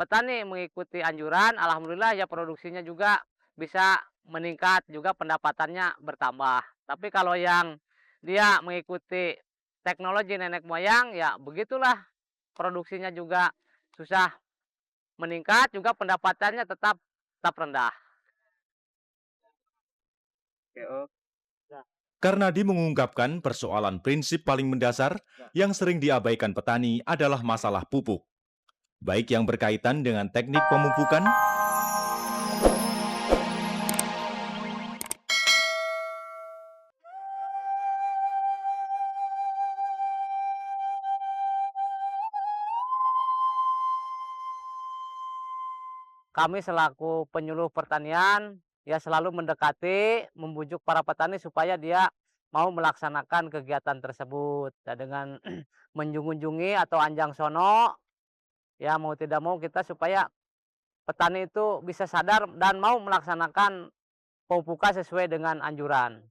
petani mengikuti anjuran, alhamdulillah ya produksinya juga bisa meningkat, juga pendapatannya bertambah. Tapi kalau yang dia mengikuti teknologi nenek moyang, ya begitulah produksinya juga susah meningkat, juga pendapatannya tetap tetap rendah. Oke, oh. Karnadi mengungkapkan persoalan prinsip paling mendasar yang sering diabaikan petani adalah masalah pupuk, baik yang berkaitan dengan teknik pemupukan. Kami selaku penyuluh pertanian ya selalu mendekati, membujuk para petani supaya dia mau melaksanakan kegiatan tersebut. Ya, dengan mengunjungi atau anjang sono, ya mau tidak mau kita supaya petani itu bisa sadar dan mau melaksanakan pemupukan sesuai dengan anjuran.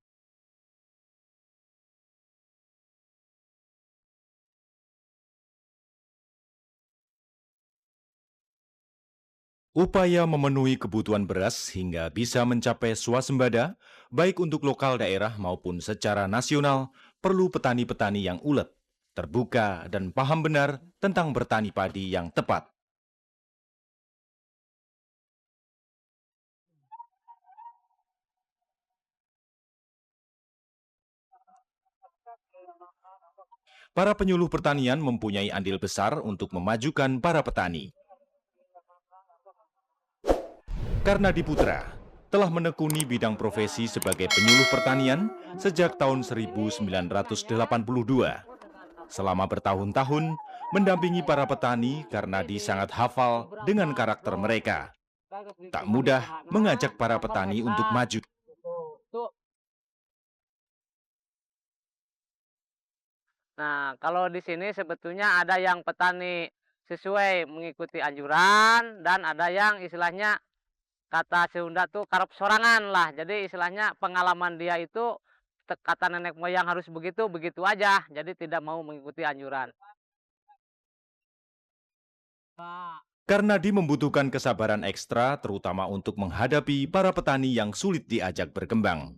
Upaya memenuhi kebutuhan beras hingga bisa mencapai swasembada, baik untuk lokal daerah maupun secara nasional, perlu petani-petani yang ulet, terbuka, dan paham benar tentang bertani padi yang tepat. Para penyuluh pertanian mempunyai andil besar untuk memajukan para petani. Karnadi Putra telah menekuni bidang profesi sebagai penyuluh pertanian sejak tahun 1982. Selama bertahun-tahun mendampingi para petani, Karnadi sangat hafal dengan karakter mereka. Tak mudah mengajak para petani untuk maju. Nah, kalau di sini sebetulnya ada yang petani sesuai mengikuti anjuran dan ada yang istilahnya kata Sunda tuh karep sorangan lah. Jadi istilahnya pengalaman dia itu kata nenek moyang harus begitu, begitu aja. Jadi tidak mau mengikuti anjuran. Karnadi membutuhkan kesabaran ekstra terutama untuk menghadapi para petani yang sulit diajak berkembang.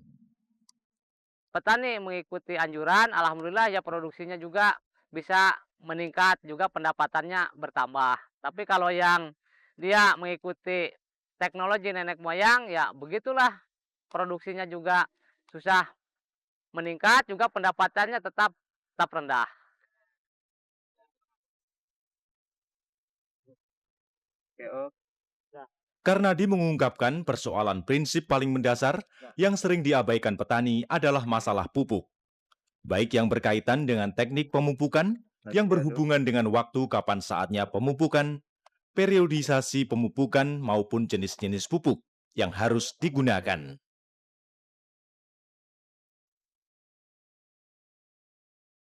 Petani mengikuti anjuran, alhamdulillah ya produksinya juga bisa meningkat, juga pendapatannya bertambah. Tapi kalau yang dia mengikuti teknologi nenek moyang, ya begitulah produksinya juga susah meningkat, juga pendapatannya tetap tetap rendah. Oke, oh. Karnadi mengungkapkan persoalan prinsip paling mendasar yang sering diabaikan petani adalah masalah pupuk, baik yang berkaitan dengan teknik pemupukan, yang berhubungan dengan waktu kapan saatnya pemupukan, periodisasi pemupukan maupun jenis-jenis pupuk yang harus digunakan.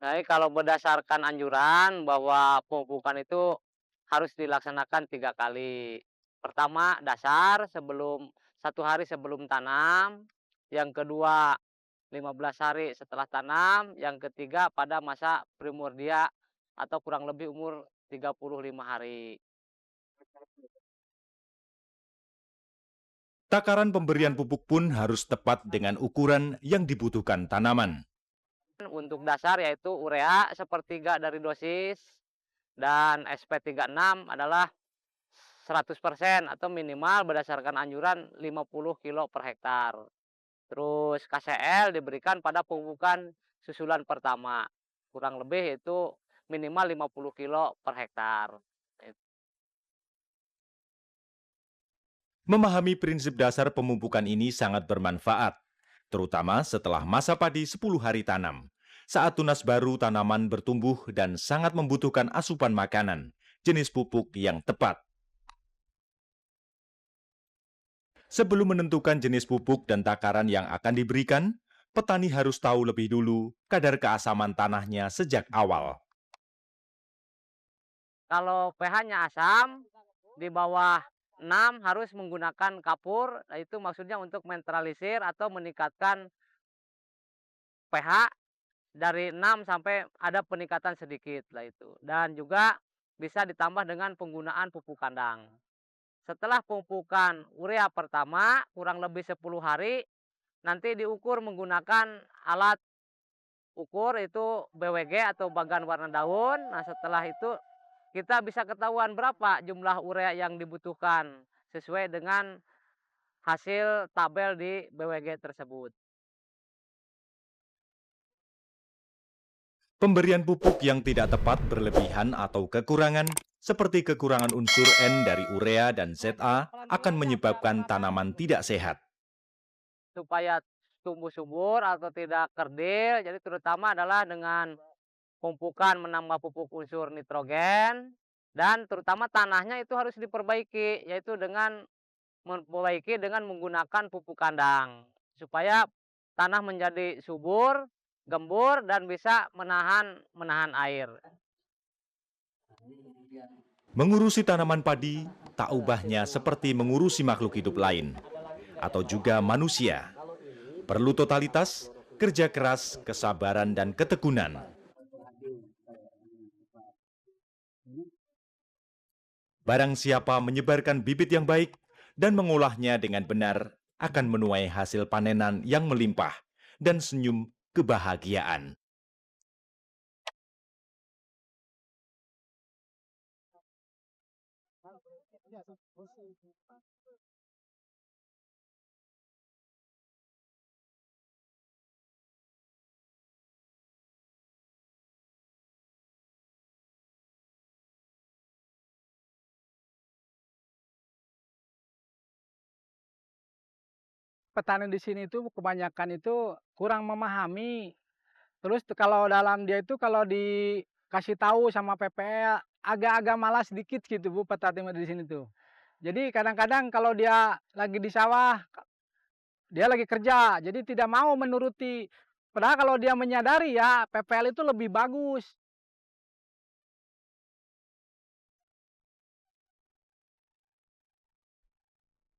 Baik, kalau berdasarkan anjuran bahwa pemupukan itu harus dilaksanakan 3 kali. Pertama, dasar sebelum 1 hari sebelum tanam. Yang kedua, 15 hari setelah tanam. Yang ketiga, pada masa primordia atau kurang lebih umur 35 hari. Takaran pemberian pupuk pun harus tepat dengan ukuran yang dibutuhkan tanaman. Untuk dasar yaitu urea sepertiga dari dosis dan SP36 adalah 100% atau minimal berdasarkan anjuran 50 kilo per hektar. Terus KCL diberikan pada pemupukan susulan pertama. Kurang lebih itu minimal 50 kilo per hektar. Memahami prinsip dasar pemupukan ini sangat bermanfaat, terutama setelah masa padi 10 hari tanam. Saat tunas baru tanaman bertumbuh dan sangat membutuhkan asupan makanan, jenis pupuk yang tepat. Sebelum menentukan jenis pupuk dan takaran yang akan diberikan, petani harus tahu lebih dulu kadar keasaman tanahnya sejak awal. Kalau pH-nya asam di bawah 6 harus menggunakan kapur, nah itu maksudnya untuk menetralisir atau meningkatkan pH dari 6 sampai ada peningkatan sedikit lah itu. Dan juga bisa ditambah dengan penggunaan pupuk kandang. Setelah pemupukan urea pertama kurang lebih 10 hari, nanti diukur menggunakan alat ukur itu BWG atau bagan warna daun. Nah, setelah itu kita bisa ketahuan berapa jumlah urea yang dibutuhkan sesuai dengan hasil tabel di BWG tersebut. Pemberian pupuk yang tidak tepat berlebihan atau kekurangan, seperti kekurangan unsur N dari urea dan ZA, akan menyebabkan tanaman tidak sehat. Supaya tumbuh subur atau tidak kerdil, jadi terutama adalah dengan pemupukan menambah pupuk unsur nitrogen, dan terutama tanahnya itu harus diperbaiki, yaitu dengan memperbaiki dengan menggunakan pupuk kandang. Supaya tanah menjadi subur, gembur, dan bisa menahan air. Mengurusi tanaman padi tak ubahnya seperti mengurusi makhluk hidup lain, atau juga manusia. Perlu totalitas, kerja keras, kesabaran, dan ketekunan. Barang siapa menyebarkan bibit yang baik dan mengolahnya dengan benar akan menuai hasil panenan yang melimpah dan senyum kebahagiaan. Petani di sini itu kebanyakan itu kurang memahami. Terus kalau dalam dia itu kalau dikasih tahu sama PPL agak-agak malas sedikit gitu Bu petani di sini tuh. Jadi kadang-kadang kalau dia lagi di sawah, dia lagi kerja, jadi tidak mau menuruti. Padahal kalau dia menyadari ya PPL itu lebih bagus.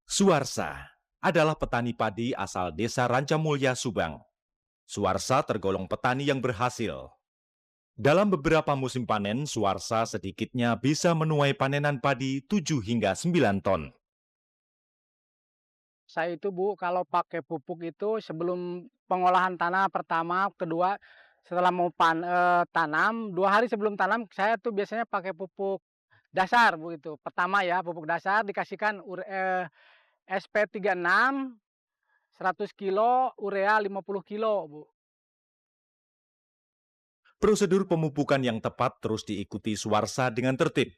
Suarsa adalah petani padi asal desa Rancamulya, Subang. Suarsa tergolong petani yang berhasil. Dalam beberapa musim panen, Suarsa sedikitnya bisa menuai panenan padi 7 hingga 9 ton. Saya itu Bu, kalau pakai pupuk itu sebelum pengolahan tanah pertama, kedua, setelah mau tanam, 2 hari sebelum tanam saya tuh biasanya pakai pupuk dasar Bu itu. Pertama ya, pupuk dasar dikasihkan SP36 100 kilo, urea 50 kilo Bu. Prosedur pemupukan yang tepat terus diikuti Suarsa dengan tertib.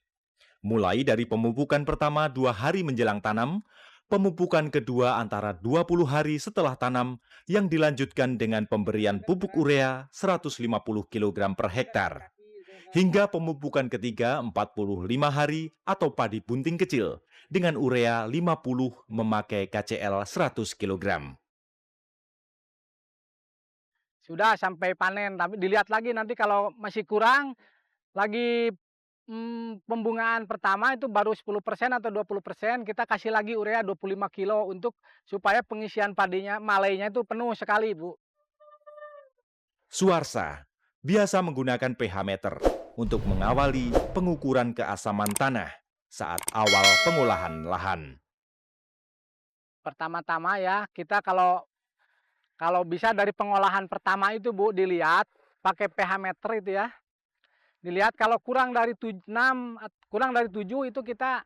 Mulai dari pemupukan pertama 2 hari menjelang tanam, pemupukan kedua antara 20 hari setelah tanam, yang dilanjutkan dengan pemberian pupuk urea 150 kg per hektar. Hingga pemupukan ketiga 45 hari atau padi bunting kecil, dengan urea 50 memakai KCL 100 kg. Sudah sampai panen, tapi dilihat lagi nanti kalau masih kurang, lagi pembungaan pertama itu baru 10% atau 20%, kita kasih lagi urea 25 kilo untuk supaya pengisian padinya, malainya itu penuh sekali, Bu. Suarsa biasa menggunakan pH meter untuk mengawali pengukuran keasaman tanah saat awal pengolahan lahan. Pertama-tama ya, kita kalau bisa dari pengolahan pertama itu, Bu, dilihat pakai pH meter itu ya. Dilihat kalau kurang dari 6, kurang dari 7 itu kita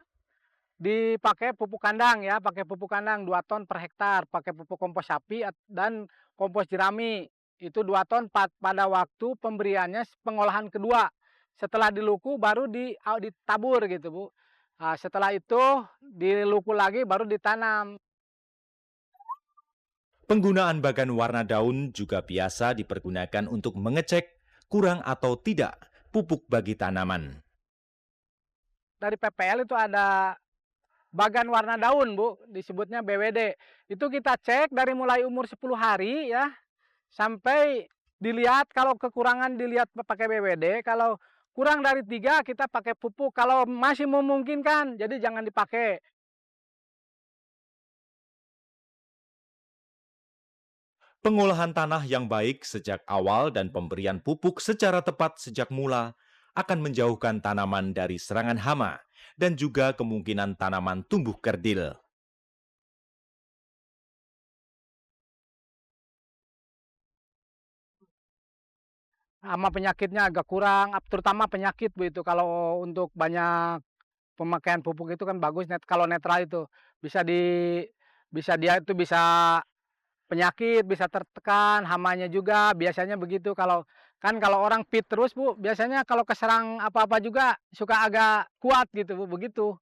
dipakai pupuk kandang ya, pakai pupuk kandang 2 ton per hektar, pakai pupuk kompos sapi dan kompos jerami. Itu 2 ton pada waktu pemberiannya pengolahan kedua. Setelah diluku baru ditabur gitu, Bu. Nah, setelah itu diluku lagi baru ditanam. Penggunaan bagan warna daun juga biasa dipergunakan untuk mengecek kurang atau tidak pupuk bagi tanaman. Dari PPL itu ada bagan warna daun, Bu, disebutnya BWD. Itu kita cek dari mulai umur 10 hari ya, sampai dilihat kalau kekurangan dilihat pakai BWD, kalau kurang dari 3 kita pakai pupuk, kalau masih memungkinkan jadi jangan dipakai. Pengolahan tanah yang baik sejak awal dan pemberian pupuk secara tepat sejak mula akan menjauhkan tanaman dari serangan hama dan juga kemungkinan tanaman tumbuh kerdil. Hama penyakitnya agak kurang, terutama penyakit Bu itu. Kalau untuk banyak pemakaian pupuk itu kan bagus kalau netral itu bisa dia itu bisa penyakit, bisa tertekan, hamanya juga biasanya begitu. Kalau orang fit terus Bu, biasanya kalau keserang apa-apa juga suka agak kuat gitu Bu, begitu.